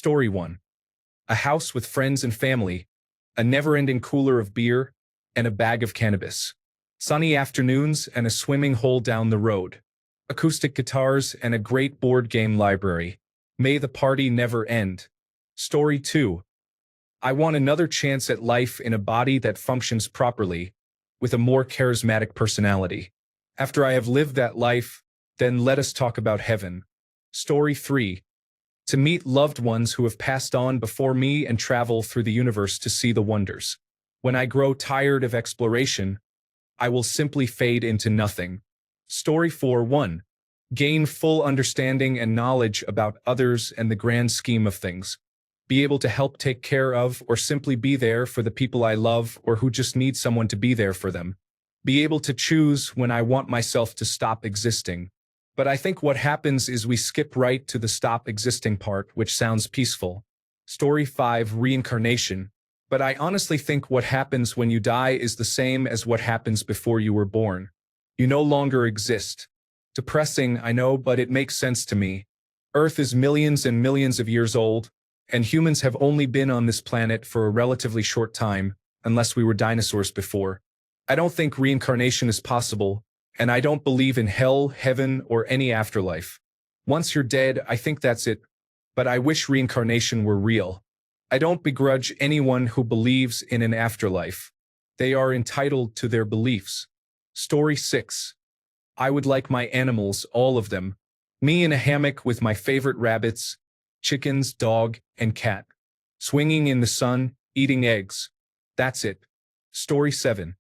Story 1. A house with friends and family, a never-ending cooler of beer, and a bag of cannabis. Sunny afternoons and a swimming hole down the road. Acoustic guitars and a great board game library. May the party never end. Story 2. I want another chance at life in a body that functions properly, with a more charismatic personality. After I have lived that life, then let us talk about heaven. Story 3. To meet loved ones who have passed on before me and travel through the universe to see the wonders. When I grow tired of exploration, I will simply fade into nothing. Story 4.1. Gain full understanding and knowledge about others and the grand scheme of things. Be able to help take care of or simply be there for the people I love or who just need someone to be there for them. Be able to choose when I want myself to stop existing. But I think what happens is we skip right to the stop existing part, which sounds peaceful. Story 5. Reincarnation. But I honestly think what happens when you die is the same as what happens before you were born. You no longer exist. Depressing, I know, but it makes sense to me. Earth is millions and millions of years old, and humans have only been on this planet for a relatively short time, unless we were dinosaurs before. I don't think reincarnation is possible, and I don't believe in hell, heaven, or any afterlife. Once you're dead, I think that's it, but I wish reincarnation were real. I don't begrudge anyone who believes in an afterlife. They are entitled to their beliefs. Story 6. I would like my animals, all of them. Me in a hammock with my favorite rabbits, chickens, dog, and cat. Swinging in the sun, eating eggs. That's it. Story 7.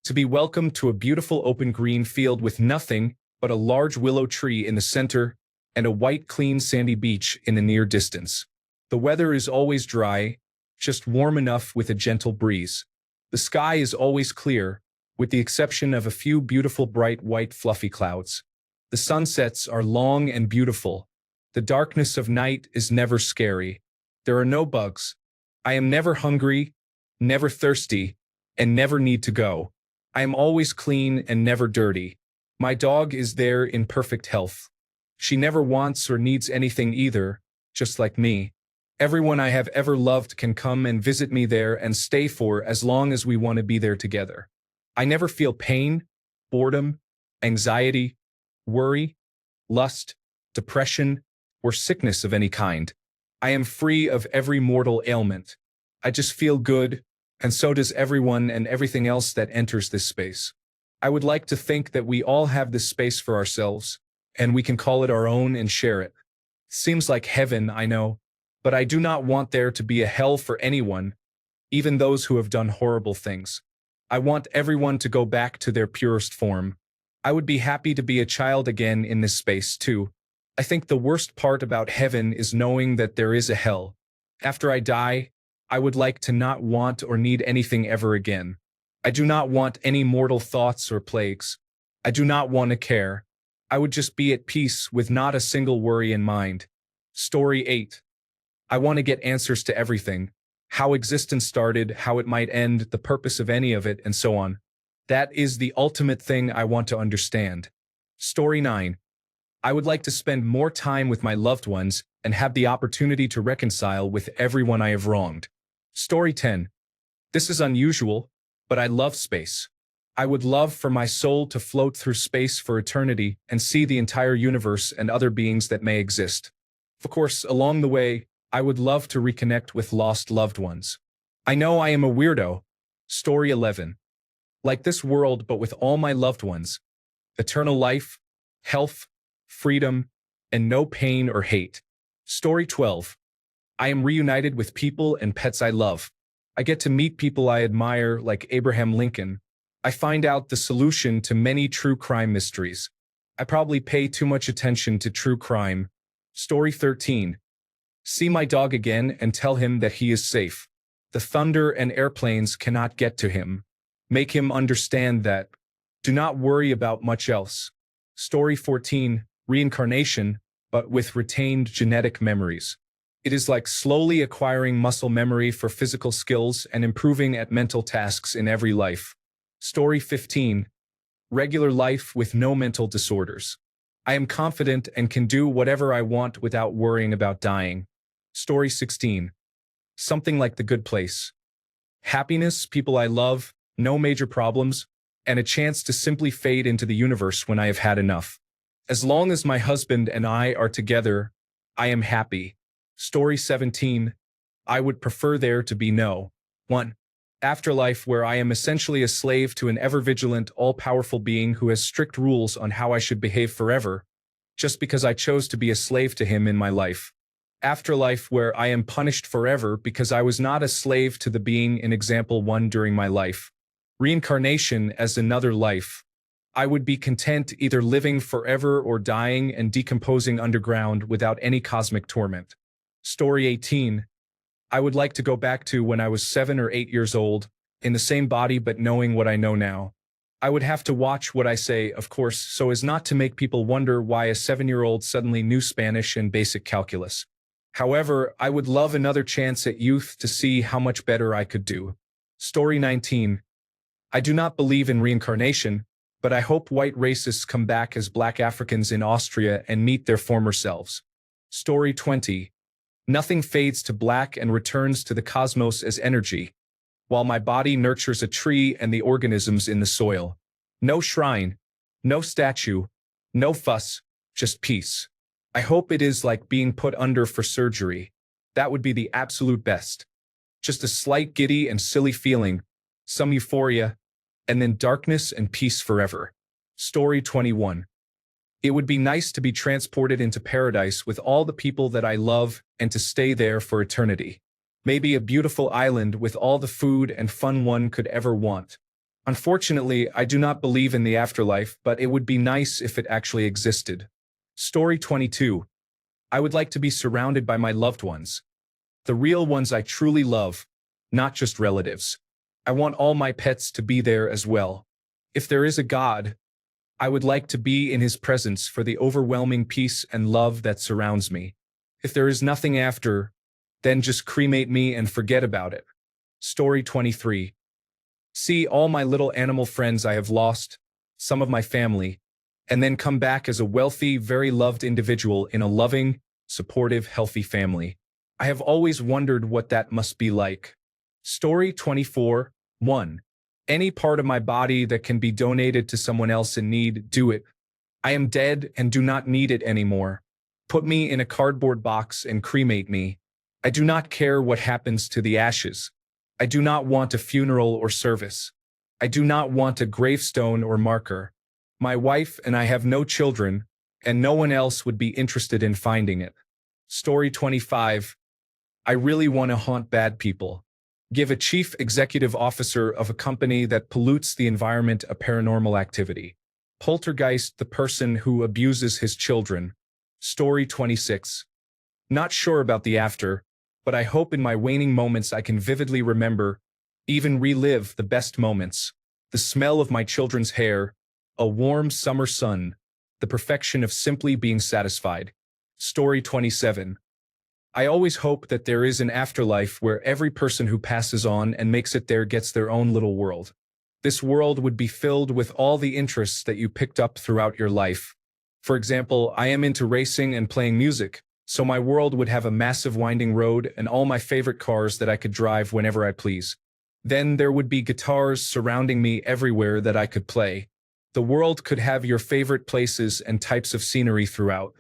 To be welcomed to a beautiful open green field with nothing but a large willow tree in the center and a white clean sandy beach in the near distance. The weather is always dry, just warm enough with a gentle breeze. The sky is always clear, with the exception of a few beautiful bright white fluffy clouds. The sunsets are long and beautiful. The darkness of night is never scary. There are no bugs. I am never hungry, never thirsty, and never need to go. I am always clean and never dirty. My dog is there in perfect health. She never wants or needs anything either, just like me. Everyone I have ever loved can come and visit me there and stay for as long as we want to be there together. I never feel pain, boredom, anxiety, worry, lust, depression, or sickness of any kind. I am free of every mortal ailment. I just feel good, and so does everyone and everything else that enters this space. I would like to think that we all have this space for ourselves, and we can call it our own and share it. Seems like heaven, I know, but I do not want there to be a hell for anyone, even those who have done horrible things. I want everyone to go back to their purest form. I would be happy to be a child again in this space, too. I think the worst part about heaven is knowing that there is a hell. After I die, I would like to not want or need anything ever again. I do not want any mortal thoughts or plagues. I do not want to care. I would just be at peace with not a single worry in mind. Story 8. I want to get answers to everything. How existence started, how it might end, the purpose of any of it, and so on. That is the ultimate thing I want to understand. Story 9. I would like to spend more time with my loved ones and have the opportunity to reconcile with everyone I have wronged. Story 10. This is unusual, but I love space. I would love for my soul to float through space for eternity and see the entire universe and other beings that may exist. Of course, along the way, I would love to reconnect with lost loved ones. I know I am a weirdo. Story 11. Like this world, but with all my loved ones. Eternal life, health, freedom, and no pain or hate. Story 12. I am reunited with people and pets I love. I get to meet people I admire, like Abraham Lincoln. I find out the solution to many true crime mysteries. I probably pay too much attention to true crime. Story 13. See my dog again and tell him that he is safe. The thunder and airplanes cannot get to him. Make him understand that. Do not worry about much else. Story 14. Reincarnation, but with retained genetic memories. It is like slowly acquiring muscle memory for physical skills and improving at mental tasks in every life. Story 15. Regular life with no mental disorders. I am confident and can do whatever I want without worrying about dying. Story 16. Something like The Good Place. Happiness, people I love, no major problems, and a chance to simply fade into the universe when I have had enough. As long as my husband and I are together, I am happy. Story 17. I would prefer there to be no 1. Afterlife where I am essentially a slave to an ever-vigilant, all-powerful being who has strict rules on how I should behave forever, just because I chose to be a slave to him in my life. Afterlife where I am punished forever because I was not a slave to the being in example 1 during my life. Reincarnation as another life. I would be content either living forever or dying and decomposing underground without any cosmic torment. Story 18. I would like to go back to when I was 7 or 8 years old, in the same body but knowing what I know now. I would have to watch what I say, of course, so as not to make people wonder why a 7-year-old suddenly knew Spanish and basic calculus. However, I would love another chance at youth to see how much better I could do. Story 19. I do not believe in reincarnation, but I hope white racists come back as black Africans in Austria and meet their former selves. Story 20. Nothing fades to black and returns to the cosmos as energy, while my body nurtures a tree and the organisms in the soil. No shrine, no statue, no fuss, just peace. I hope it is like being put under for surgery. That would be the absolute best. Just a slight giddy and silly feeling, some euphoria, and then darkness and peace forever. Story 21. It would be nice to be transported into paradise with all the people that I love and to stay there for eternity. Maybe a beautiful island with all the food and fun one could ever want. Unfortunately, I do not believe in the afterlife, but it would be nice if it actually existed. Story 22. I would like to be surrounded by my loved ones. The real ones I truly love, not just relatives. I want all my pets to be there as well. If there is a God, I would like to be in his presence for the overwhelming peace and love that surrounds me. If there is nothing after, then just cremate me and forget about it. Story 23. See all my little animal friends I have lost, some of my family, and then come back as a wealthy, very loved individual in a loving, supportive, healthy family. I have always wondered what that must be like. Story 24. 1. Any part of my body that can be donated to someone else in need, do it. I am dead and do not need it anymore. Put me in a cardboard box and cremate me. I do not care what happens to the ashes. I do not want a funeral or service. I do not want a gravestone or marker. My wife and I have no children, and no one else would be interested in finding it. Story 25. I really want to haunt bad people. Give a chief executive officer of a company that pollutes the environment a paranormal activity. Poltergeist, the person who abuses his children. Story 26. Not sure about the after, but I hope in my waning moments I can vividly remember, even relive the best moments. The smell of my children's hair, a warm summer sun, the perfection of simply being satisfied. Story 27. I always hope that there is an afterlife where every person who passes on and makes it there gets their own little world. This world would be filled with all the interests that you picked up throughout your life. For example, I am into racing and playing music, so my world would have a massive winding road and all my favorite cars that I could drive whenever I please. Then there would be guitars surrounding me everywhere that I could play. The world could have your favorite places and types of scenery throughout.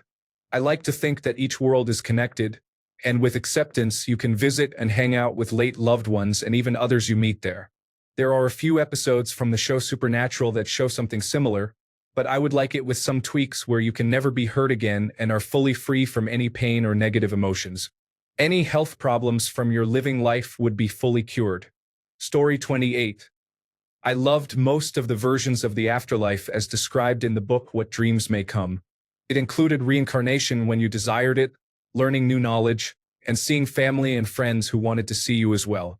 I like to think that each world is connected, and with acceptance, you can visit and hang out with late loved ones and even others you meet there. There are a few episodes from the show Supernatural that show something similar, but I would like it with some tweaks where you can never be hurt again and are fully free from any pain or negative emotions. Any health problems from your living life would be fully cured. Story 28. I loved most of the versions of the afterlife as described in the book What Dreams May Come. It included reincarnation when you desired it, learning new knowledge, and seeing family and friends who wanted to see you as well.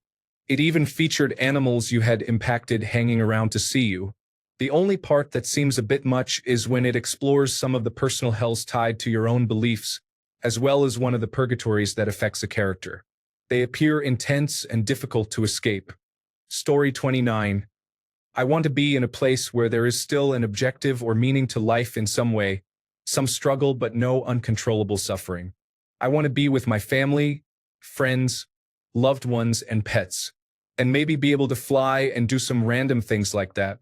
It even featured animals you had impacted hanging around to see you. The only part that seems a bit much is when it explores some of the personal hells tied to your own beliefs, as well as one of the purgatories that affects a character. They appear intense and difficult to escape. Story 29. I want to be in a place where there is still an objective or meaning to life in some way, some struggle but no uncontrollable suffering. I want to be with my family, friends, loved ones, and pets. And maybe be able to fly and do some random things like that.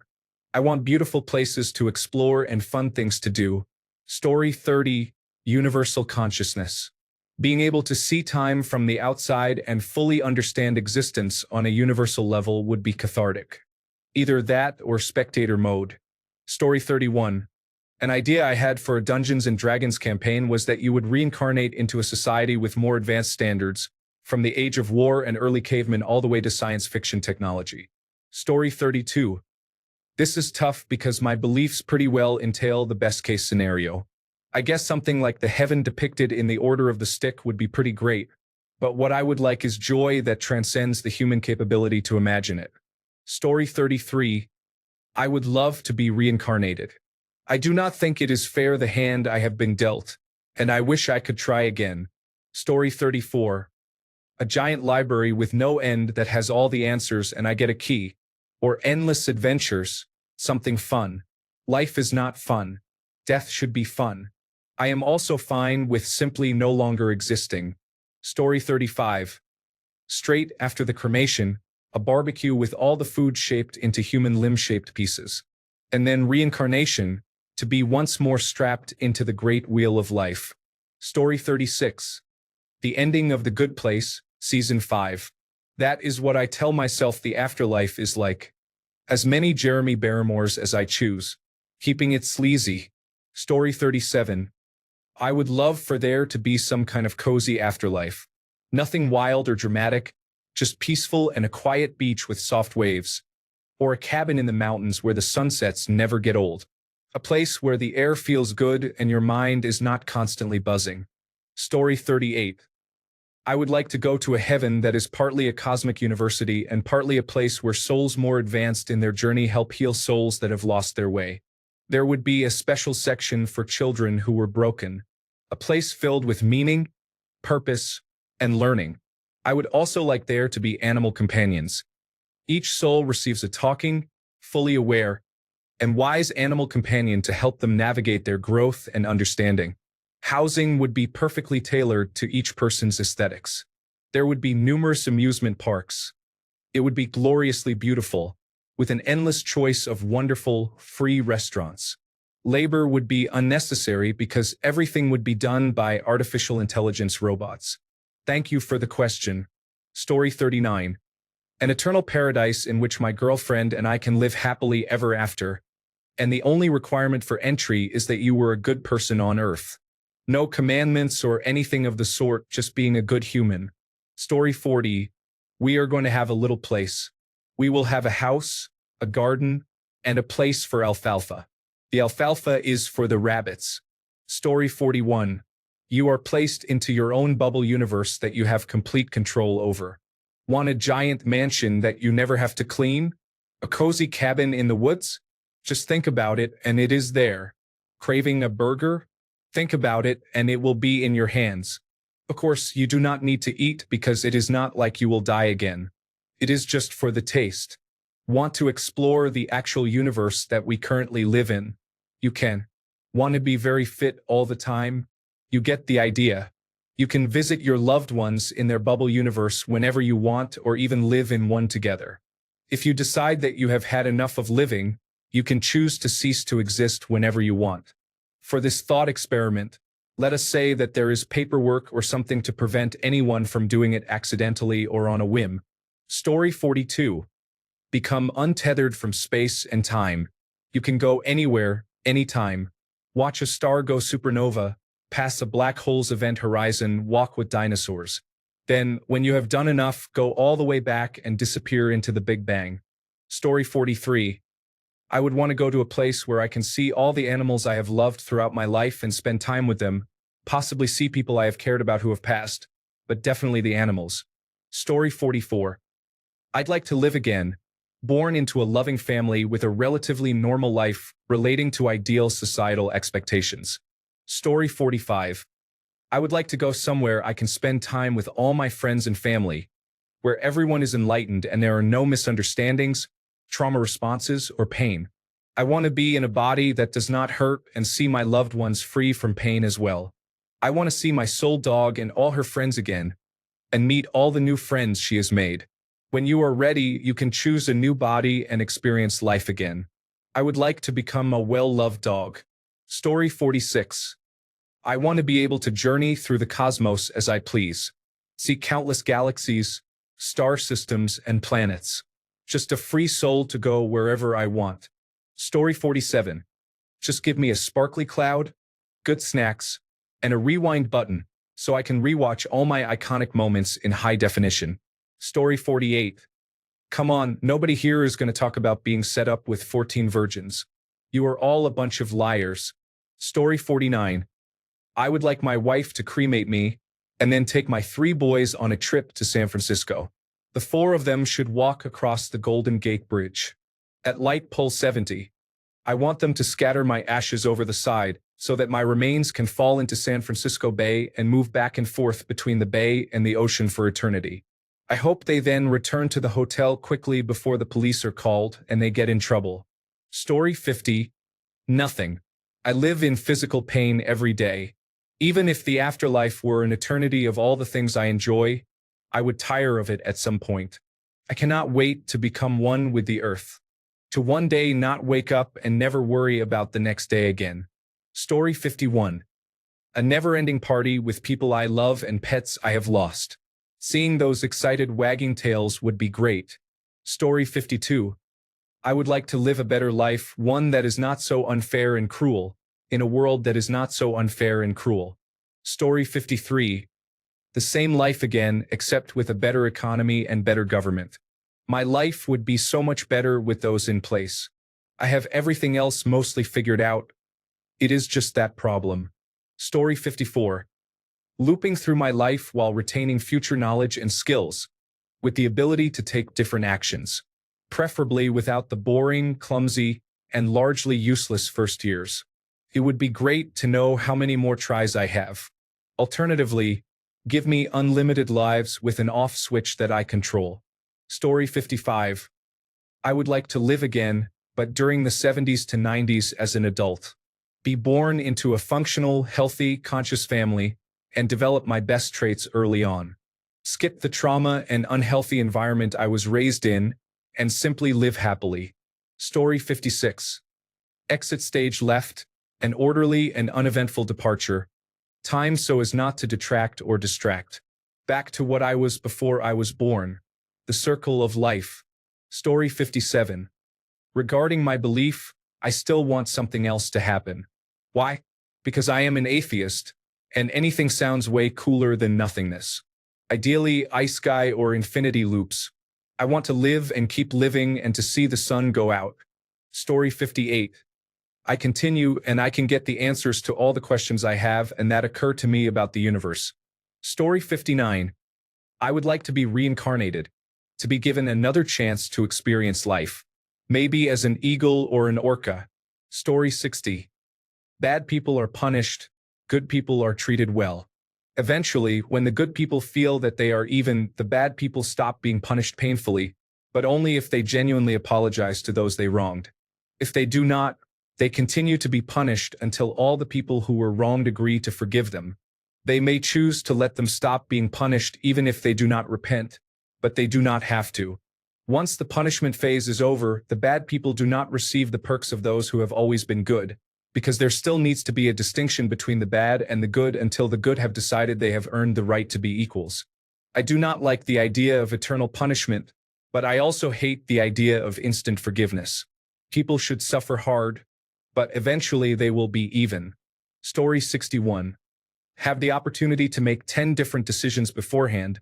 I want beautiful places to explore and fun things to do. Story 30, Universal Consciousness. Being able to see time from the outside and fully understand existence on a universal level would be cathartic. Either that or spectator mode. Story 31. An idea I had for a Dungeons & Dragons campaign was that you would reincarnate into a society with more advanced standards, from the age of war and early cavemen all the way to science fiction technology. Story 32. This is tough because my beliefs pretty well entail the best-case scenario. I guess something like the heaven depicted in the Order of the Stick would be pretty great, but what I would like is joy that transcends the human capability to imagine it. Story 33. I would love to be reincarnated. I do not think it is fair the hand I have been dealt, and I wish I could try again. Story 34. A giant library with no end that has all the answers and I get a key. Or endless adventures, something fun. Life is not fun. Death should be fun. I am also fine with simply no longer existing. Story 35. Straight after the cremation, a barbecue with all the food shaped into human limb-shaped pieces. And then reincarnation, to be once more strapped into the great wheel of life. Story 36. The ending of The Good Place, Season 5. That is what I tell myself the afterlife is like. As many Jeremy Barrymores as I choose. Keeping it sleazy. Story 37. I would love for there to be some kind of cozy afterlife. Nothing wild or dramatic, just peaceful and a quiet beach with soft waves. Or a cabin in the mountains where the sunsets never get old. A place where the air feels good and your mind is not constantly buzzing. Story 38. I would like to go to a heaven that is partly a cosmic university and partly a place where souls more advanced in their journey help heal souls that have lost their way. There would be a special section for children who were broken, a place filled with meaning, purpose, and learning. I would also like there to be animal companions. Each soul receives a talking, fully aware, and wise animal companion to help them navigate their growth and understanding. Housing would be perfectly tailored to each person's aesthetics. There would be numerous amusement parks. It would be gloriously beautiful, with an endless choice of wonderful, free restaurants. Labor would be unnecessary because everything would be done by artificial intelligence robots. Thank you for the question. Story 39. An eternal paradise in which my girlfriend and I can live happily ever after. And the only requirement for entry is that you were a good person on Earth. No commandments or anything of the sort, just being a good human. Story 40. We are going to have a little place. We will have a house, a garden, and a place for alfalfa. The alfalfa is for the rabbits. Story 41. You are placed into your own bubble universe that you have complete control over. Want a giant mansion that you never have to clean? A cozy cabin in the woods? Just think about it and it is there. Craving a burger? Think about it and it will be in your hands. Of course, you do not need to eat because it is not like you will die again. It is just for the taste. Want to explore the actual universe that we currently live in? You can. Want to be very fit all the time? You get the idea. You can visit your loved ones in their bubble universe whenever you want or even live in one together. If you decide that you have had enough of living, you can choose to cease to exist whenever you want. For this thought experiment, let us say that there is paperwork or something to prevent anyone from doing it accidentally or on a whim. Story 42. Become untethered from space and time. You can go anywhere, anytime. Watch a star go supernova, pass a black hole's event horizon, walk with dinosaurs. Then, when you have done enough, go all the way back and disappear into the Big Bang. Story 43. I would want to go to a place where I can see all the animals I have loved throughout my life and spend time with them, possibly see people I have cared about who have passed, but definitely the animals. Story 44. I'd like to live again, born into a loving family with a relatively normal life relating to ideal societal expectations. Story 45. I would like to go somewhere I can spend time with all my friends and family, where everyone is enlightened and there are no misunderstandings, trauma responses, or pain. I want to be in a body that does not hurt and see my loved ones free from pain as well. I want to see my soul dog and all her friends again, and meet all the new friends she has made. When you are ready, you can choose a new body and experience life again. I would like to become a well-loved dog. Story 46. I want to be able to journey through the cosmos as I please. See countless galaxies, star systems, and planets. Just a free soul to go wherever I want. Story 47. Just give me a sparkly cloud, good snacks, and a rewind button so I can rewatch all my iconic moments in high definition. Story 48. Come on, nobody here is going to talk about being set up with 14 virgins. You are all a bunch of liars. Story 49. I would like my wife to cremate me and then take my 3 boys on a trip to San Francisco. The 4 of them should walk across the Golden Gate Bridge. At light pole 70. I want them to scatter my ashes over the side so that my remains can fall into San Francisco Bay and move back and forth between the bay and the ocean for eternity. I hope they then return to the hotel quickly before the police are called and they get in trouble. Story 50. Nothing. I live in physical pain every day. Even if the afterlife were an eternity of all the things I enjoy, I would tire of it at some point. I cannot wait to become one with the earth. To one day not wake up and never worry about the next day again. Story 51. A never-ending party with people I love and pets I have lost. Seeing those excited wagging tails would be great. Story 52. I would like to live a better life, one that is not so unfair and cruel, in a world that is not so unfair and cruel. Story 53. The same life again, except with a better economy and better government. My life would be so much better with those in place. I have everything else mostly figured out. It is just that problem. Story 54. Looping through my life while retaining future knowledge and skills, with the ability to take different actions, preferably without the boring, clumsy, and largely useless first years. It would be great to know how many more tries I have. Alternatively, give me unlimited lives with an off switch that I control. Story 55. I would like to live again, but during the 70s to 90s as an adult. Be born into a functional, healthy, conscious family, and develop my best traits early on. Skip the trauma and unhealthy environment I was raised in, and simply live happily. Story 56. Exit stage left, an orderly and uneventful departure. Time so as not to detract or distract. Back to what I was before I was born. The circle of life. Story 57. Regarding my belief, I still want something else to happen. Why? Because I am an atheist, and anything sounds way cooler than nothingness. Ideally, ice sky or infinity loops. I want to live and keep living and to see the sun go out. Story 58. I continue and I can get the answers to all the questions I have and that occur to me about the universe. Story 59. I would like to be reincarnated, to be given another chance to experience life. Maybe as an eagle or an orca. Story 60. Bad people are punished, good people are treated well. Eventually, when the good people feel that they are even, the bad people stop being punished painfully, but only if they genuinely apologize to those they wronged. If they do not, they continue to be punished until all the people who were wronged agree to forgive them. They may choose to let them stop being punished even if they do not repent, but they do not have to. Once the punishment phase is over, the bad people do not receive the perks of those who have always been good, because there still needs to be a distinction between the bad and the good until the good have decided they have earned the right to be equals. I do not like the idea of eternal punishment, but I also hate the idea of instant forgiveness. People should suffer hard, but eventually they will be even. Story 61. Have the opportunity to make 10 different decisions beforehand,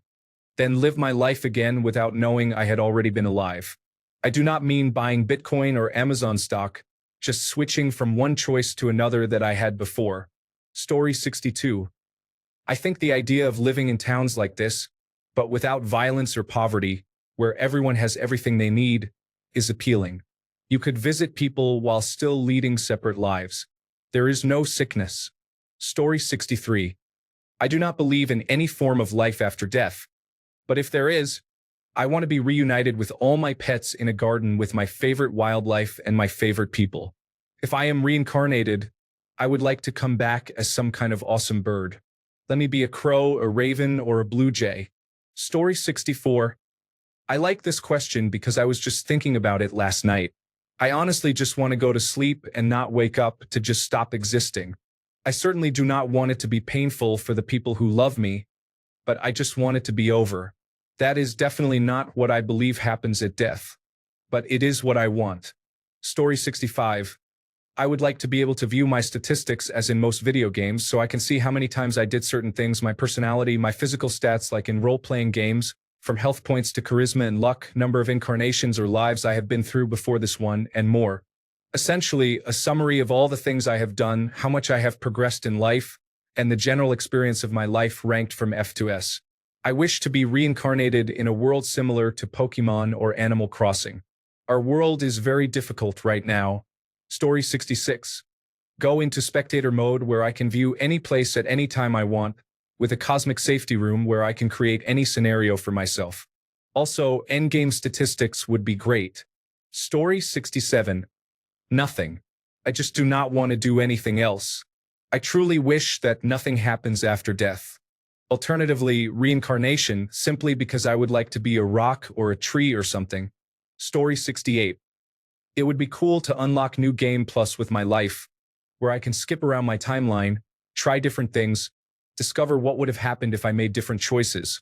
then live my life again without knowing I had already been alive. I do not mean buying Bitcoin or Amazon stock, just switching from one choice to another that I had before. Story 62. I think the idea of living in towns like this, but without violence or poverty, where everyone has everything they need, is appealing. You could visit people while still leading separate lives. There is no sickness. Story 63. I do not believe in any form of life after death, but if there is, I want to be reunited with all my pets in a garden with my favorite wildlife and my favorite people. If I am reincarnated, I would like to come back as some kind of awesome bird. Let me be a crow, a raven, or a blue jay. Story 64. I like this question because I was just thinking about it last night. I honestly just want to go to sleep and not wake up to just stop existing. I certainly do not want it to be painful for the people who love me, but I just want it to be over. That is definitely not what I believe happens at death, but it is what I want. Story 65. I would like to be able to view my statistics as in most video games so I can see how many times I did certain things, my personality, my physical stats like in role-playing games, from health points to charisma and luck, number of incarnations or lives I have been through before this one, and more. Essentially, a summary of all the things I have done, how much I have progressed in life, and the general experience of my life ranked from F to S. I wish to be reincarnated in a world similar to Pokemon or Animal Crossing. Our world is very difficult right now. Story 66. Go into spectator mode where I can view any place at any time I want, with a cosmic safety room where I can create any scenario for myself. Also, endgame statistics would be great. Story 67. Nothing. I just do not want to do anything else. I truly wish that nothing happens after death. Alternatively, reincarnation, simply because I would like to be a rock or a tree or something. Story 68. It would be cool to unlock new game plus with my life, where I can skip around my timeline, try different things, discover what would have happened if I made different choices,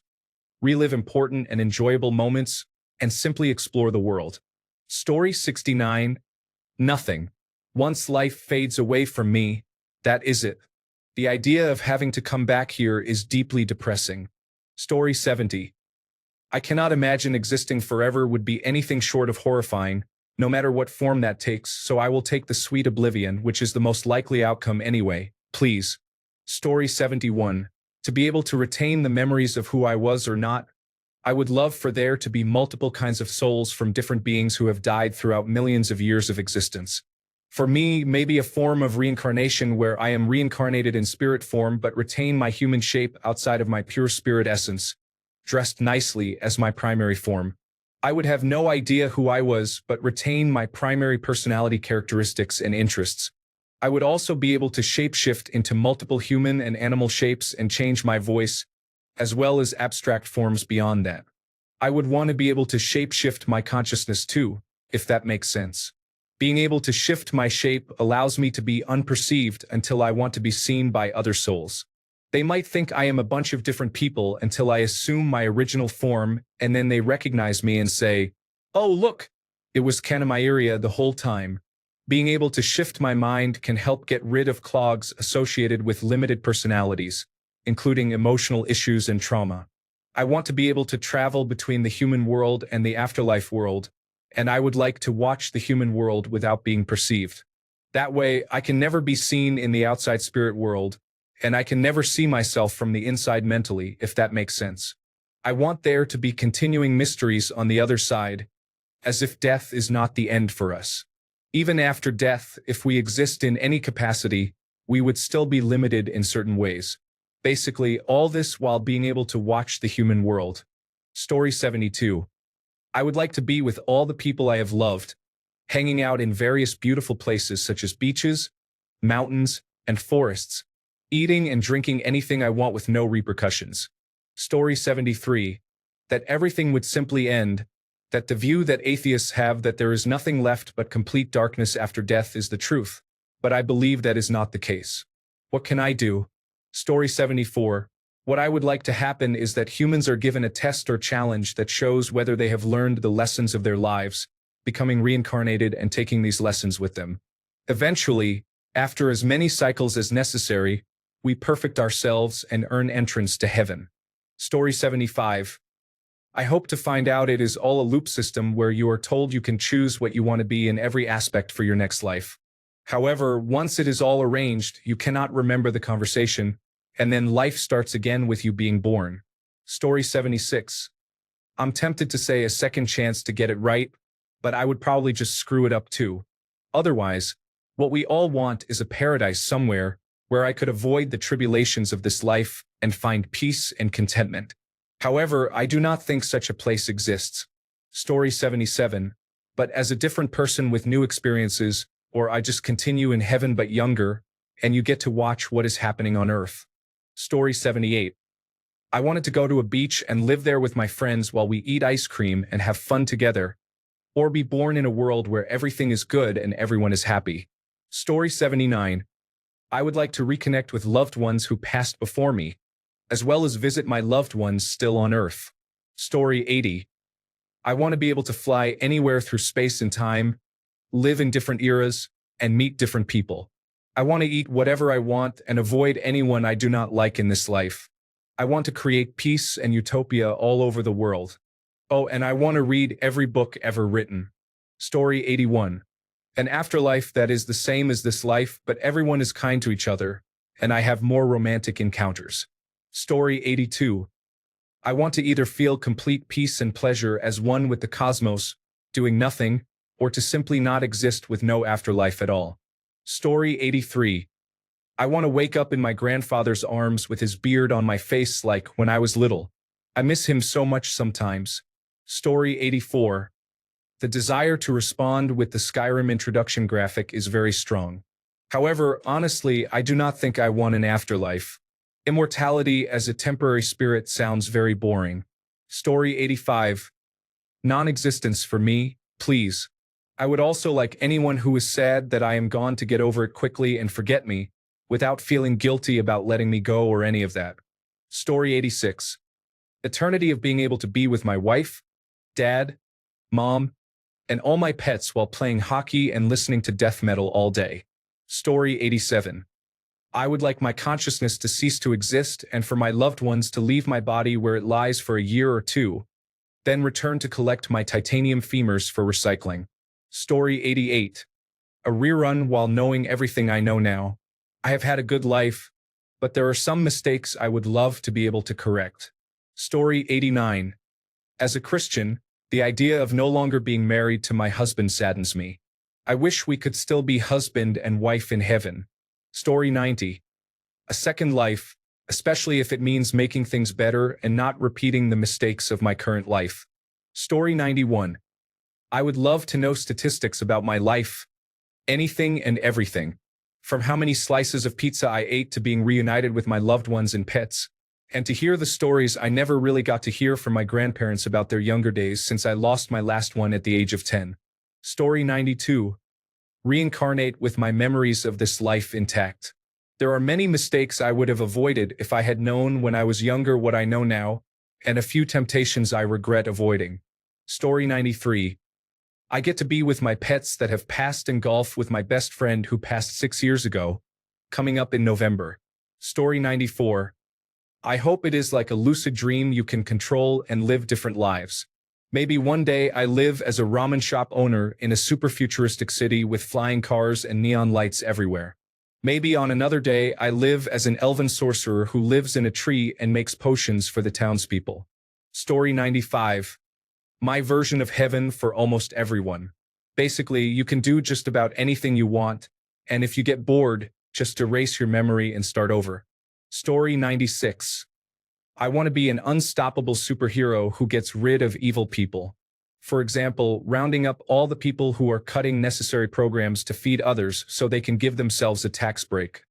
relive important and enjoyable moments, and simply explore the world. Story 69. Nothing. Once life fades away from me, that is it. The idea of having to come back here is deeply depressing. Story 70. I cannot imagine existing forever would be anything short of horrifying, no matter what form that takes, so I will take the sweet oblivion, which is the most likely outcome anyway, please. Story 71. To be able to retain the memories of who I was or not, I would love for there to be multiple kinds of souls from different beings who have died throughout millions of years of existence. For me, maybe a form of reincarnation where I am reincarnated in spirit form but retain my human shape outside of my pure spirit essence, dressed nicely as my primary form. I would have no idea who I was but retain my primary personality characteristics and interests. I would also be able to shapeshift into multiple human and animal shapes and change my voice, as well as abstract forms beyond that. I would want to be able to shapeshift my consciousness too, if that makes sense. Being able to shift my shape allows me to be unperceived until I want to be seen by other souls. They might think I am a bunch of different people until I assume my original form, and then they recognize me and say, "Oh, look, it was Kanamairia the whole time." Being able to shift my mind can help get rid of clogs associated with limited personalities, including emotional issues and trauma. I want to be able to travel between the human world and the afterlife world, and I would like to watch the human world without being perceived. That way, I can never be seen in the outside spirit world, and I can never see myself from the inside mentally, if that makes sense. I want there to be continuing mysteries on the other side, as if death is not the end for us. Even after death, if we exist in any capacity, we would still be limited in certain ways. Basically, all this while being able to watch the human world. Story 72. I would like to be with all the people I have loved, hanging out in various beautiful places such as beaches, mountains, and forests, eating and drinking anything I want with no repercussions. Story 73. That everything would simply end, that the view that atheists have that there is nothing left but complete darkness after death is the truth, but I believe that is not the case. What can I do? Story 74. What I would like to happen is that humans are given a test or challenge that shows whether they have learned the lessons of their lives, becoming reincarnated and taking these lessons with them. Eventually, after as many cycles as necessary, we perfect ourselves and earn entrance to heaven. Story 75. I hope to find out it is all a loop system where you are told you can choose what you want to be in every aspect for your next life. However, once it is all arranged, you cannot remember the conversation, and then life starts again with you being born. Story 76. I'm tempted to say a second chance to get it right, but I would probably just screw it up too. Otherwise, what we all want is a paradise somewhere where I could avoid the tribulations of this life and find peace and contentment. However, I do not think such a place exists. Story 77. But as a different person with new experiences, or I just continue in heaven but younger, and you get to watch what is happening on Earth. Story 78. I wanted to go to a beach and live there with my friends while we eat ice cream and have fun together, or be born in a world where everything is good and everyone is happy. Story 79. I would like to reconnect with loved ones who passed before me, as well as visit my loved ones still on Earth. Story 80. I want to be able to fly anywhere through space and time, live in different eras, and meet different people. I want to eat whatever I want and avoid anyone I do not like in this life. I want to create peace and utopia all over the world. Oh, and I want to read every book ever written. Story 81. An afterlife that is the same as this life, but everyone is kind to each other, and I have more romantic encounters. Story 82. I want to either feel complete peace and pleasure as one with the cosmos, doing nothing, or to simply not exist with no afterlife at all. Story 83. I want to wake up in my grandfather's arms with his beard on my face like when I was little. I miss him so much sometimes. Story 84. The desire to respond with the Skyrim introduction graphic is very strong. However, honestly, I do not think I want an afterlife. Immortality as a temporary spirit sounds very boring. Story 85. Non-existence for me, please. I would also like anyone who is sad that I am gone to get over it quickly and forget me, without feeling guilty about letting me go or any of that. Story 86. Eternity of being able to be with my wife, dad, mom, and all my pets while playing hockey and listening to death metal all day. Story 87. I would like my consciousness to cease to exist and for my loved ones to leave my body where it lies for a year or two, then return to collect my titanium femurs for recycling. Story 88. A rerun while knowing everything I know now. I have had a good life, but there are some mistakes I would love to be able to correct. Story 89. As a Christian, the idea of no longer being married to my husband saddens me. I wish we could still be husband and wife in heaven. Story 90. A second life, especially if it means making things better and not repeating the mistakes of my current life. Story 91. I would love to know statistics about my life. Anything and everything. From how many slices of pizza I ate to being reunited with my loved ones and pets, and to hear the stories I never really got to hear from my grandparents about their younger days since I lost my last one at the age of 10. Story 92. Reincarnate with my memories of this life intact. There are many mistakes I would have avoided if I had known when I was younger what I know now, and a few temptations I regret avoiding. Story 93. I get to be with my pets that have passed and golf with my best friend who passed 6 years ago, coming up in November. Story 94. I hope it is like a lucid dream you can control and live different lives. Maybe one day I live as a ramen shop owner in a super futuristic city with flying cars and neon lights everywhere. Maybe on another day I live as an elven sorcerer who lives in a tree and makes potions for the townspeople. Story 95. My version of heaven for almost everyone. Basically, you can do just about anything you want, and if you get bored, just erase your memory and start over. Story 96. I want to be an unstoppable superhero who gets rid of evil people. For example, rounding up all the people who are cutting necessary programs to feed others so they can give themselves a tax break.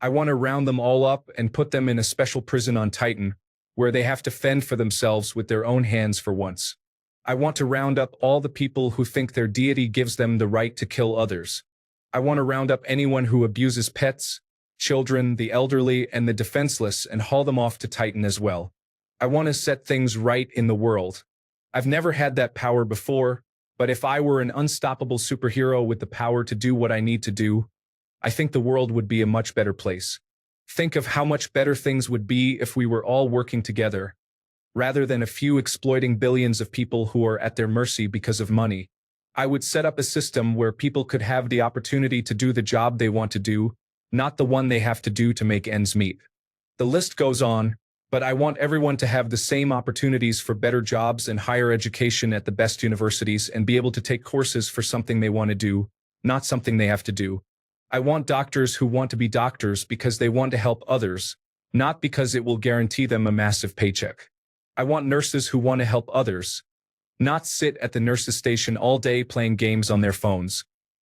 I want to round them all up and put them in a special prison on Titan, where they have to fend for themselves with their own hands for once. I want to round up all the people who think their deity gives them the right to kill others. I want to round up anyone who abuses pets, children, the elderly, and the defenseless and haul them off to Titan as well. I want to set things right in the world. I've never had that power before, but if I were an unstoppable superhero with the power to do what I need to do, I think the world would be a much better place. Think of how much better things would be if we were all working together, rather than a few exploiting billions of people who are at their mercy because of money. I would set up a system where people could have the opportunity to do the job they want to do, not the one they have to do to make ends meet. The list goes on, but I want everyone to have the same opportunities for better jobs and higher education at the best universities and be able to take courses for something they want to do, not something they have to do. I want doctors who want to be doctors because they want to help others, not because it will guarantee them a massive paycheck. I want nurses who want to help others, not sit at the nurse's station all day playing games on their phones.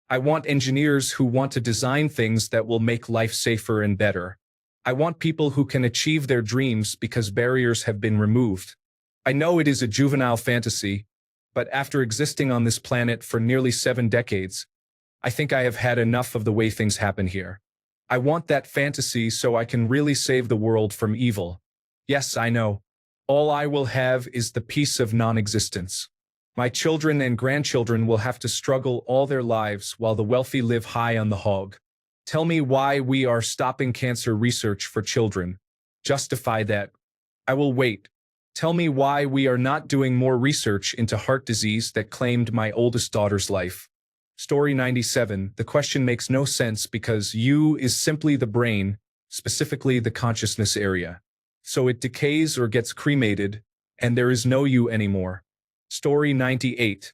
I want engineers who want to design things that will make life safer and better. I want people who can achieve their dreams because barriers have been removed. I know it is a juvenile fantasy, but after existing on this planet for nearly 7 decades, I think I have had enough of the way things happen here. I want that fantasy so I can really save the world from evil. Yes, I know. All I will have is the peace of non-existence. My children and grandchildren will have to struggle all their lives while the wealthy live high on the hog. Tell me why we are stopping cancer research for children. Justify that. I will wait. Tell me why we are not doing more research into heart disease that claimed my oldest daughter's life. Story 97. The question makes no sense because you is simply the brain, specifically the consciousness area. So it decays or gets cremated, and there is no you anymore. Story 98.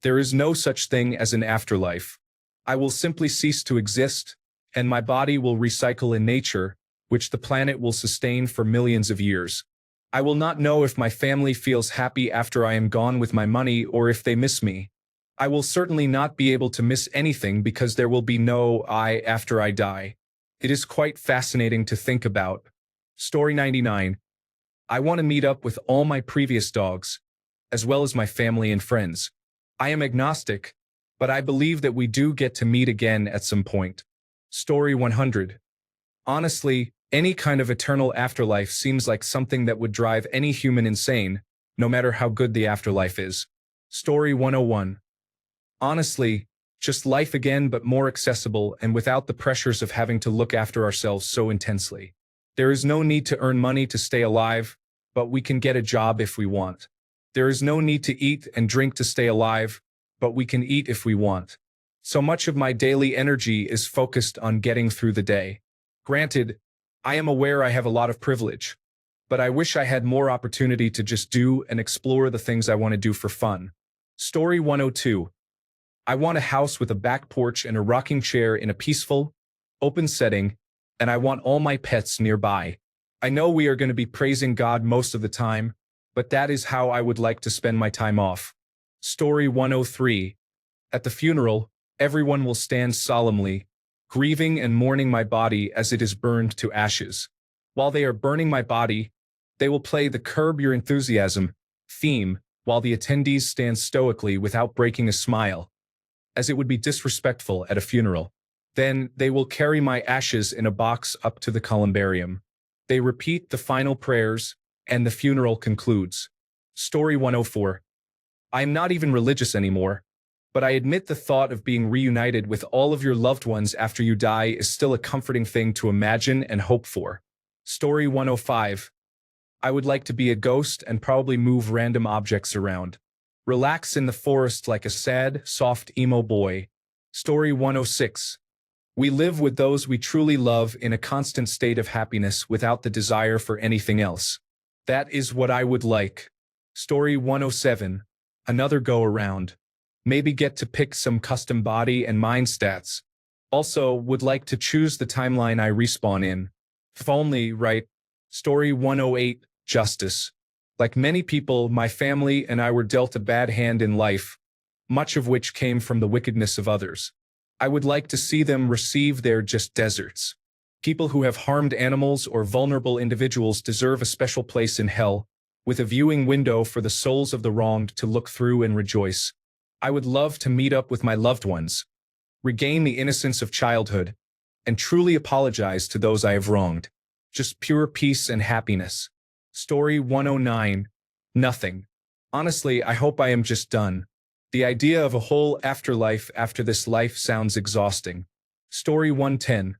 There is no such thing as an afterlife. I will simply cease to exist, and my body will recycle in nature, which the planet will sustain for millions of years. I will not know if my family feels happy after I am gone with my money or if they miss me. I will certainly not be able to miss anything because there will be no I after I die. It is quite fascinating to think about. Story 99. I want to meet up with all my previous dogs, as well as my family and friends. I am agnostic, but I believe that we do get to meet again at some point. Story 100. Honestly, any kind of eternal afterlife seems like something that would drive any human insane, no matter how good the afterlife is. Story 101. Honestly, just life again but more accessible and without the pressures of having to look after ourselves so intensely. There is no need to earn money to stay alive, but we can get a job if we want. There is no need to eat and drink to stay alive, but we can eat if we want. So much of my daily energy is focused on getting through the day. Granted, I am aware I have a lot of privilege, but I wish I had more opportunity to just do and explore the things I want to do for fun. Story 102. I want a house with a back porch and a rocking chair in a peaceful, open setting, and I want all my pets nearby. I know we are going to be praising God most of the time, but that is how I would like to spend my time off. Story 103. At the funeral, everyone will stand solemnly, grieving and mourning my body as it is burned to ashes. While they are burning my body, they will play the Curb Your Enthusiasm theme while the attendees stand stoically without breaking a smile, as it would be disrespectful at a funeral. Then they will carry my ashes in a box up to the columbarium. They repeat the final prayers, and the funeral concludes. Story 104. I am not even religious anymore, but I admit the thought of being reunited with all of your loved ones after you die is still a comforting thing to imagine and hope for. Story 105. I would like to be a ghost and probably move random objects around. Relax in the forest like a sad, soft emo boy. Story 106. We live with those we truly love in a constant state of happiness without the desire for anything else. That is what I would like. Story 107. Another go around. Maybe get to pick some custom body and mind stats. Also, would like to choose the timeline I respawn in. If only, right? Story 108. Justice. Like many people, my family and I were dealt a bad hand in life, much of which came from the wickedness of others. I would like to see them receive their just deserts. People who have harmed animals or vulnerable individuals deserve a special place in hell, with a viewing window for the souls of the wronged to look through and rejoice. I would love to meet up with my loved ones, regain the innocence of childhood, and truly apologize to those I have wronged. Just pure peace and happiness. Story 109. Nothing. Honestly, I hope I am just done. The idea of a whole afterlife after this life sounds exhausting. Story 110.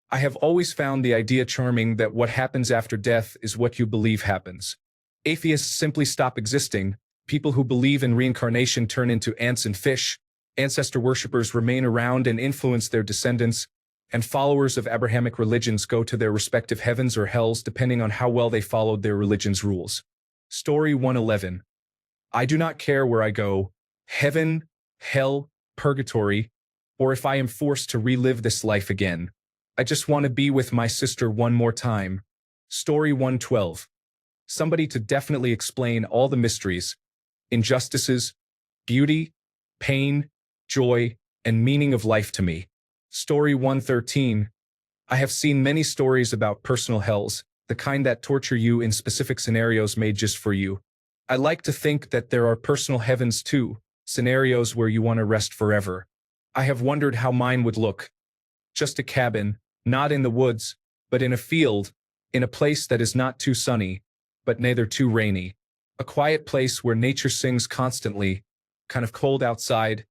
I have always found the idea charming that what happens after death is what you believe happens. Atheists simply stop existing, people who believe in reincarnation turn into ants and fish, ancestor worshippers remain around and influence their descendants, and followers of Abrahamic religions go to their respective heavens or hells depending on how well they followed their religion's rules. Story 111. I do not care where I go, heaven, hell, purgatory, or if I am forced to relive this life again. I just want to be with my sister one more time. Story 112. Somebody to definitely explain all the mysteries, injustices, beauty, pain, joy, and meaning of life to me. Story 113. I have seen many stories about personal hells, the kind that torture you in specific scenarios made just for you. I like to think that there are personal heavens too, scenarios where you want to rest forever. I have wondered how mine would look. Just a cabin, not in the woods, but in a field, in a place that is not too sunny, but neither too rainy. A quiet place where nature sings constantly, kind of cold outside,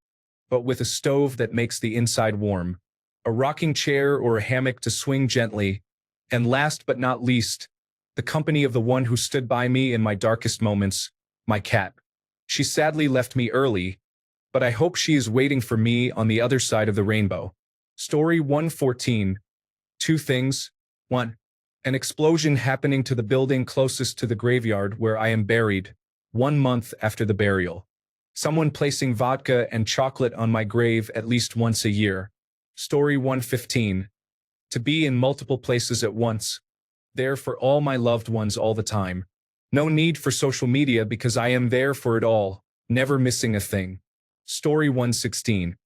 but with a stove that makes the inside warm. A rocking chair or a hammock to swing gently, and last but not least, the company of the one who stood by me in my darkest moments, my cat. She sadly left me early, but I hope she is waiting for me on the other side of the rainbow. Story 114. Two things. 1. An explosion happening to the building closest to the graveyard where I am buried, 1 month after the burial. Someone placing vodka and chocolate on my grave at least once a year. Story 115. To be in multiple places at once, there for all my loved ones all the time. No need for social media because I am there for it all, never missing a thing. Story 116.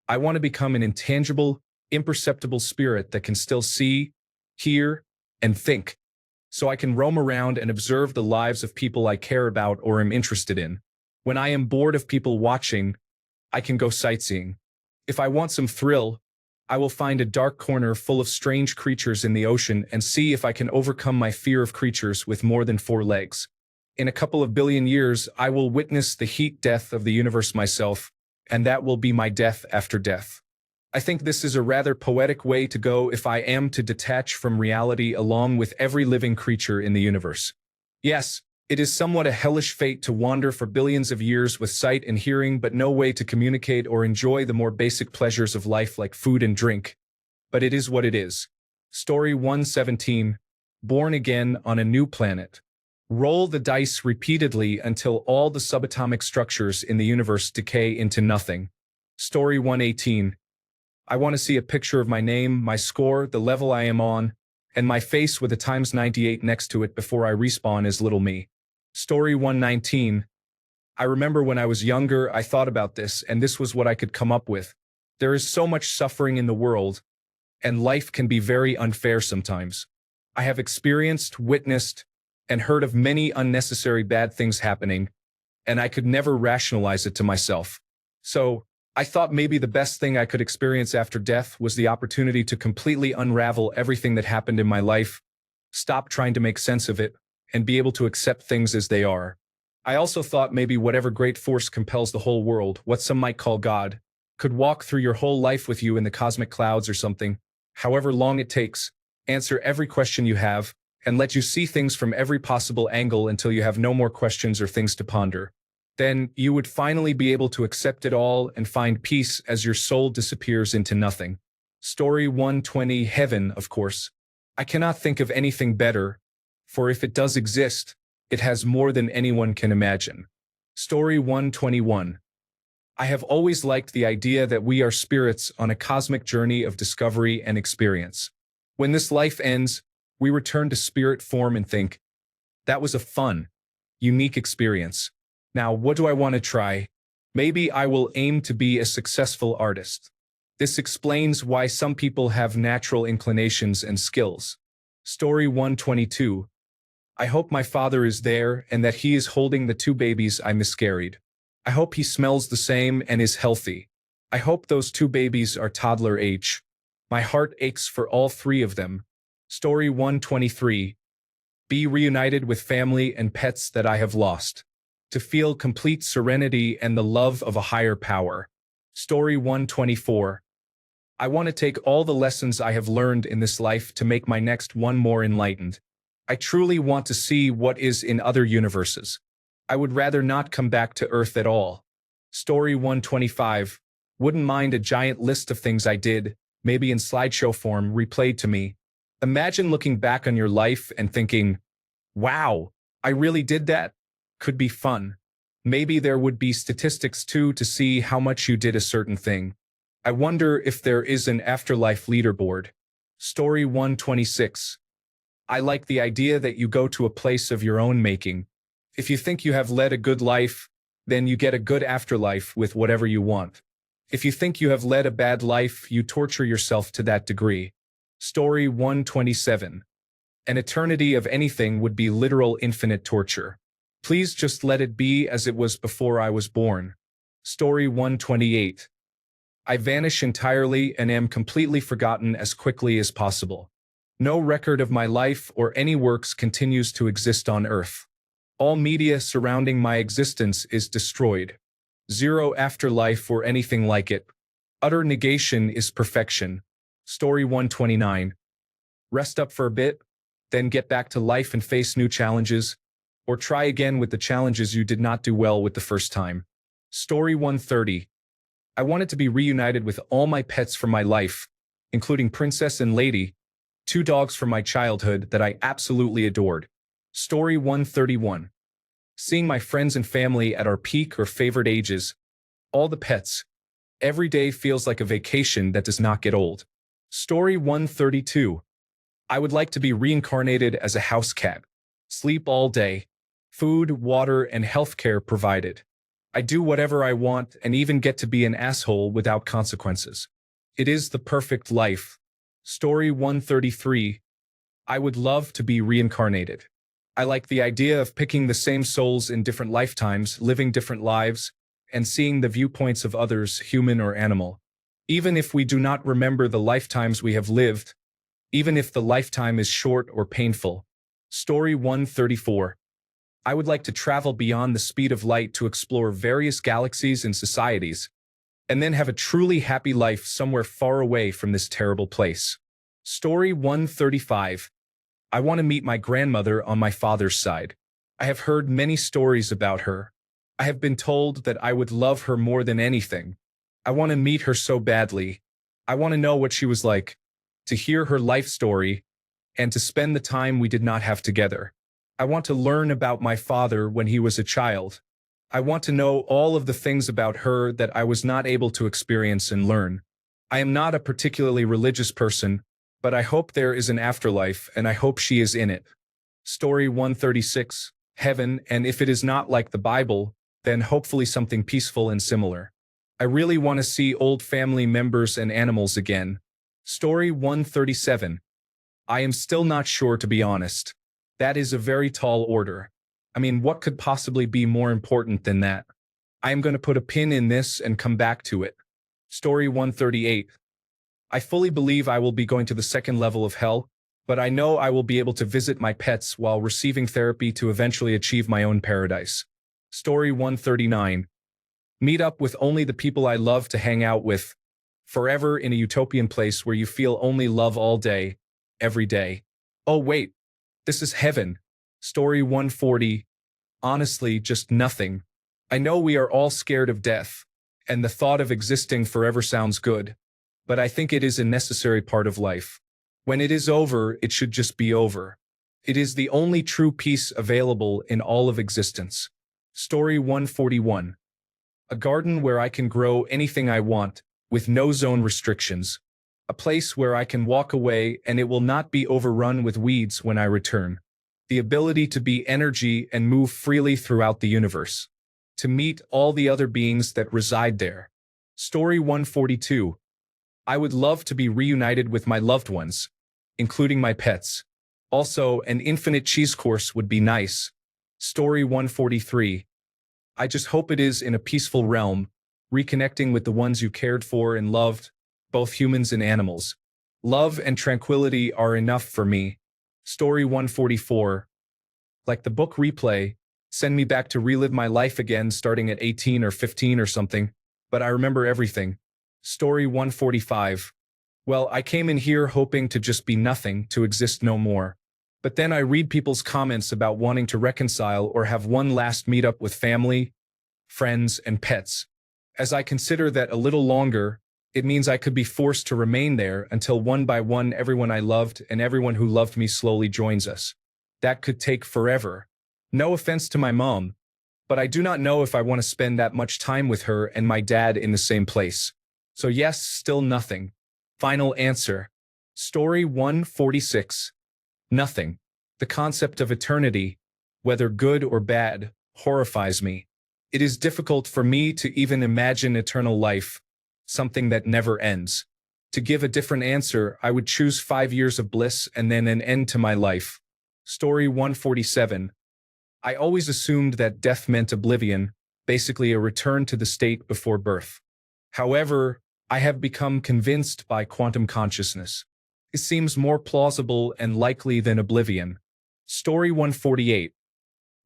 I want to become an intangible, imperceptible spirit that can still see, hear, and think, so I can roam around and observe the lives of people I care about or am interested in. When I am bored of people watching, I can go sightseeing. If I want some thrill, I will find a dark corner full of strange creatures in the ocean and see if I can overcome my fear of creatures with more than 4 legs. In a couple of billion years, I will witness the heat death of the universe myself, and that will be my death after death. I think this is a rather poetic way to go if I am to detach from reality along with every living creature in the universe. Yes, it is somewhat a hellish fate to wander for billions of years with sight and hearing but no way to communicate or enjoy the more basic pleasures of life like food and drink. But it is what it is. Story 117. Born again on a new planet. Roll the dice repeatedly until all the subatomic structures in the universe decay into nothing. Story 118. I want to see a picture of my name, my score, the level I am on, and my face with a ×98 next to it before I respawn as little me. Story 119. I remember when I was younger, I thought about this, and this was what I could come up with. There is so much suffering in the world, and life can be very unfair sometimes. I have experienced, witnessed, and heard of many unnecessary bad things happening, and I could never rationalize it to myself. So, I thought maybe the best thing I could experience after death was the opportunity to completely unravel everything that happened in my life, stop trying to make sense of it, and be able to accept things as they are. I also thought maybe whatever great force compels the whole world, what some might call God, could walk through your whole life with you in the cosmic clouds or something, however long it takes, answer every question you have, and let you see things from every possible angle until you have no more questions or things to ponder. Then you would finally be able to accept it all and find peace as your soul disappears into nothing. Story 120. Heaven, of course. I cannot think of anything better, for if it does exist, it has more than anyone can imagine. Story 121. I have always liked the idea that we are spirits on a cosmic journey of discovery and experience. When this life ends, we return to spirit form and think, that was a fun, unique experience. Now, what do I want to try? Maybe I will aim to be a successful artist. This explains why some people have natural inclinations and skills. Story 122. I hope my father is there and that he is holding the 2 babies I miscarried. I hope he smells the same and is healthy. I hope those 2 babies are toddler age. My heart aches for all 3 of them. Story 123. Be reunited with family and pets that I have lost. To feel complete serenity and the love of a higher power. Story 124. I want to take all the lessons I have learned in this life to make my next one more enlightened. I truly want to see what is in other universes. I would rather not come back to Earth at all. Story 125. Wouldn't mind a giant list of things I did, maybe in slideshow form, replayed to me. Imagine looking back on your life and thinking, wow, I really did that? Could be fun. Maybe there would be statistics too to see how much you did a certain thing. I wonder if there is an afterlife leaderboard. Story 126. I like the idea that you go to a place of your own making. If you think you have led a good life, then you get a good afterlife with whatever you want. If you think you have led a bad life, you torture yourself to that degree. Story 127. An eternity of anything would be literal infinite torture. Please just let it be as it was before I was born. Story 128. I vanish entirely and am completely forgotten as quickly as possible. No record of my life or any works continues to exist on Earth. All media surrounding my existence is destroyed. Zero afterlife or anything like it. Utter negation is perfection. Story 129. Rest up for a bit, then get back to life and face new challenges, or try again with the challenges you did not do well with the first time. Story 130. I wanted to be reunited with all my pets from my life, including Princess and Lady, two dogs from my childhood that I absolutely adored. Story 131. Seeing my friends and family at our peak or favorite ages, all the pets. Every day feels like a vacation that does not get old. Story 132. I would like to be reincarnated as a house cat. Sleep all day. Food, water, and healthcare provided. I do whatever I want and even get to be an asshole without consequences. It is the perfect life. Story 133. I would love to be reincarnated. I like the idea of picking the same souls in different lifetimes, living different lives, and seeing the viewpoints of others, human or animal. Even if we do not remember the lifetimes we have lived, even if the lifetime is short or painful. Story 134. I would like to travel beyond the speed of light to explore various galaxies and societies, and then have a truly happy life somewhere far away from this terrible place. Story 135. I want to meet my grandmother on my father's side. I have heard many stories about her. I have been told that I would love her more than anything. I want to meet her so badly. I want to know what she was like, to hear her life story, and to spend the time we did not have together. I want to learn about my father when he was a child. I want to know all of the things about her that I was not able to experience and learn. I am not a particularly religious person, but I hope there is an afterlife and I hope she is in it. Story 136. Heaven, and if it is not like the Bible, then hopefully something peaceful and similar. I really want to see old family members and animals again. Story 137. I am still not sure, to be honest. That is a very tall order. I mean, what could possibly be more important than that? I am going to put a pin in this and come back to it. Story 138. I fully believe I will be going to the second level of hell, but I know I will be able to visit my pets while receiving therapy to eventually achieve my own paradise. Story 139. Meet up with only the people I love to hang out with, forever in a utopian place where you feel only love all day, every day. Oh wait, this is heaven. Story 140. Honestly, just nothing. I know we are all scared of death, and the thought of existing forever sounds good, but I think it is a necessary part of life. When it is over, it should just be over. It is the only true peace available in all of existence. Story 141. A garden where I can grow anything I want, with no zone restrictions. A place where I can walk away and it will not be overrun with weeds when I return. The ability to be energy and move freely throughout the universe. To meet all the other beings that reside there. Story 142. I would love to be reunited with my loved ones, including my pets. Also, an infinite cheese course would be nice. Story 143. I just hope it is in a peaceful realm, reconnecting with the ones you cared for and loved, both humans and animals. Love and tranquility are enough for me. Story 144. Like the book Replay, send me back to relive my life again starting at 18 or 15 or something, but I remember everything. Story 145. Well, I came in here hoping to just be nothing, to exist no more. But then I read people's comments about wanting to reconcile or have one last meetup with family, friends, and pets. As I consider that a little longer, it means I could be forced to remain there until one by one everyone I loved and everyone who loved me slowly joins us. That could take forever. No offense to my mom, but I do not know if I want to spend that much time with her and my dad in the same place. So yes, still nothing. Final answer. Story 146. Nothing. The concept of eternity, whether good or bad, horrifies me. It is difficult for me to even imagine eternal life, something that never ends. To give a different answer, I would choose 5 years of bliss and then an end to my life. Story 147. I always assumed that death meant oblivion, basically a return to the state before birth. However, I have become convinced by quantum consciousness. It seems more plausible and likely than oblivion. Story 148.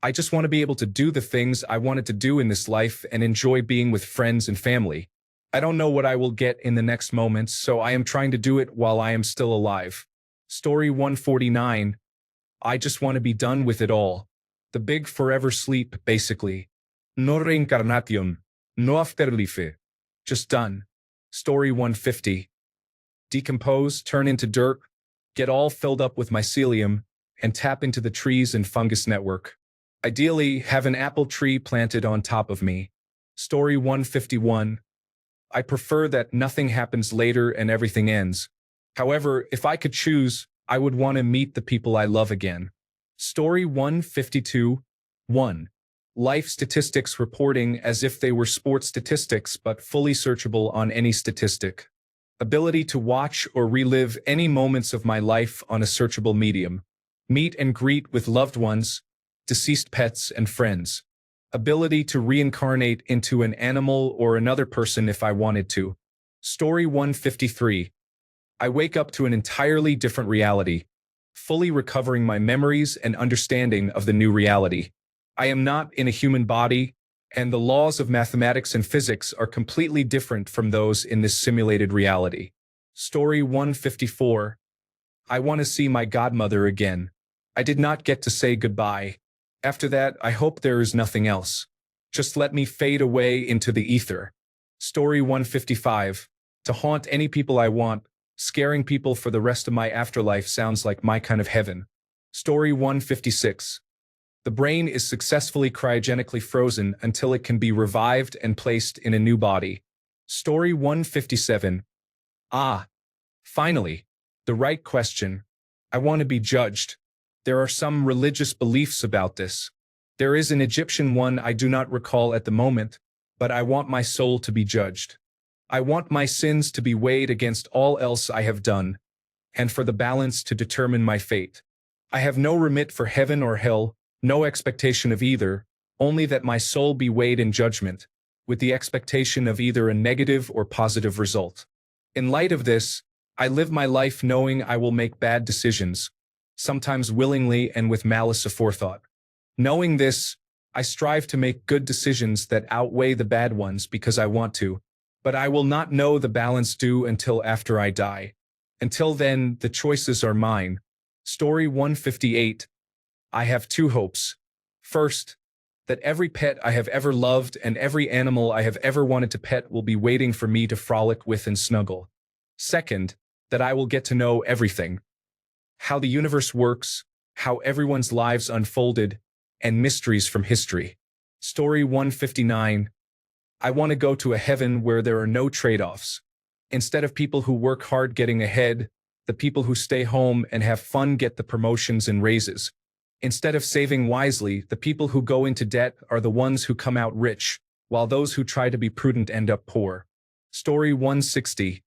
I just want to be able to do the things I wanted to do in this life and enjoy being with friends and family. I don't know what I will get in the next moment, so I am trying to do it while I am still alive. Story 149. I just want to be done with it all. The big forever sleep, basically. No reincarnation. No afterlife. Just done. Story 150. Decompose, turn into dirt, get all filled up with mycelium, and tap into the trees and fungus network. Ideally, have an apple tree planted on top of me. Story 151. I prefer that nothing happens later and everything ends. However, if I could choose, I would want to meet the people I love again. Story 152. 1. Life statistics reporting as if they were sports statistics but fully searchable on any statistic. Ability to watch or relive any moments of my life on a searchable medium. Meet and greet with loved ones, deceased pets and friends. Ability to reincarnate into an animal or another person if I wanted to. Story 153. I wake up to an entirely different reality, fully recovering my memories and understanding of the new reality. I am not in a human body, and the laws of mathematics and physics are completely different from those in this simulated reality. Story 154. I want to see my godmother again. I did not get to say goodbye. After that, I hope there is nothing else. Just let me fade away into the ether. Story 155. To haunt any people I want, scaring people for the rest of my afterlife sounds like my kind of heaven. Story 156. The brain is successfully cryogenically frozen until it can be revived and placed in a new body. Story 157. Finally, the right question. I want to be judged. There are some religious beliefs about this. There is an Egyptian one I do not recall at the moment, but I want my soul to be judged. I want my sins to be weighed against all else I have done, and for the balance to determine my fate. I have no remit for heaven or hell, no expectation of either, only that my soul be weighed in judgment, with the expectation of either a negative or positive result. In light of this, I live my life knowing I will make bad decisions, sometimes willingly and with malice aforethought. Knowing this, I strive to make good decisions that outweigh the bad ones because I want to, but I will not know the balance due until after I die. Until then, the choices are mine. Story 158. I have two hopes. First, that every pet I have ever loved and every animal I have ever wanted to pet will be waiting for me to frolic with and snuggle. Second, that I will get to know everything. How the universe works, how everyone's lives unfolded, and mysteries from history. Story 159. I want to go to a heaven where there are no trade-offs. Instead of people who work hard getting ahead, the people who stay home and have fun get the promotions and raises. Instead of saving wisely, the people who go into debt are the ones who come out rich, while those who try to be prudent end up poor. Story 160.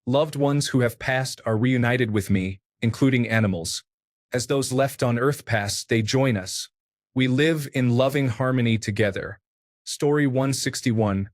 Loved ones who have passed are reunited with me, including animals. As those left on Earth pass, they join us. We live in loving harmony together. Story 161.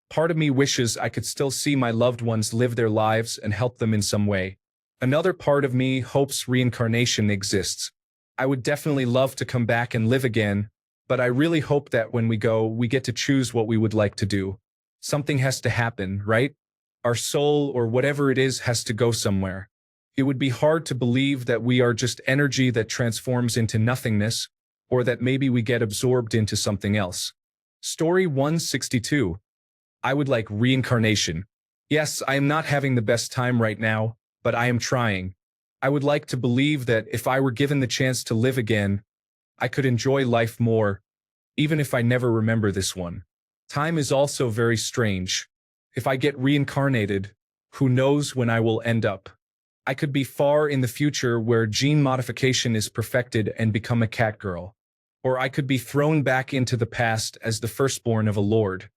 Part of me wishes I could still see my loved ones live their lives and help them in some way. Another part of me hopes reincarnation exists. I would definitely love to come back and live again, but I really hope that when we go, we get to choose what we would like to do. Something has to happen, right? Our soul or whatever it is has to go somewhere. It would be hard to believe that we are just energy that transforms into nothingness, or that maybe we get absorbed into something else. Story 162. I would like reincarnation. Yes, I am not having the best time right now, but I am trying. I would like to believe that if I were given the chance to live again, I could enjoy life more, even if I never remember this one. Time is also very strange. If I get reincarnated, who knows when I will end up? I could be far in the future where gene modification is perfected and become a cat girl. Or I could be thrown back into the past as the firstborn of a lord.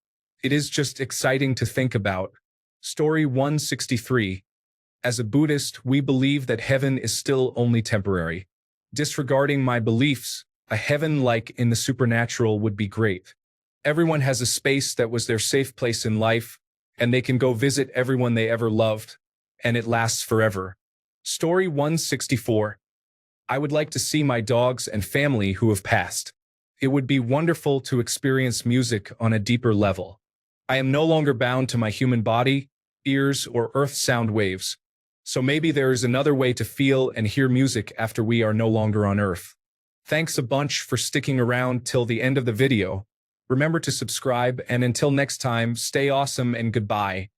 It is just exciting to think about. Story 163. As a Buddhist, we believe that heaven is still only temporary. Disregarding my beliefs, a heaven like in the supernatural would be great. Everyone has a space that was their safe place in life, and they can go visit everyone they ever loved, and it lasts forever. Story 164. I would like to see my dogs and family who have passed. It would be wonderful to experience music on a deeper level. I am no longer bound to my human body, ears, or earth sound waves. So maybe there is another way to feel and hear music after we are no longer on Earth. Thanks a bunch for sticking around till the end of the video. Remember to subscribe, and until next time, stay awesome and goodbye.